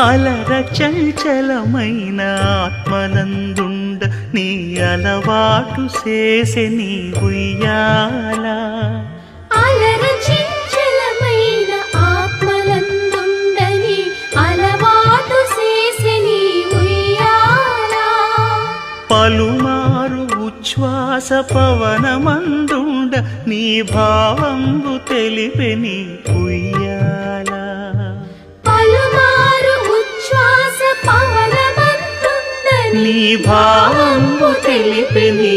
అలర చంచలమైన ఆత్మనందుండ నీ అలవాటు చేసే నీ ఉయ్యాల. అలర చంచలమైన ఆత్మనందుండ నీ అలవాటు చేసే నీ ఉయ్యాల. పలుమారు ఉచ్ఛ్వాస పవనమందుండ నీ భావంబు తెలిపే నీ ఉయ్యాల. పలుమారు ఉచ్ఛ్వాస పవనమందుండ నీ భావంబు తెలిపే నీ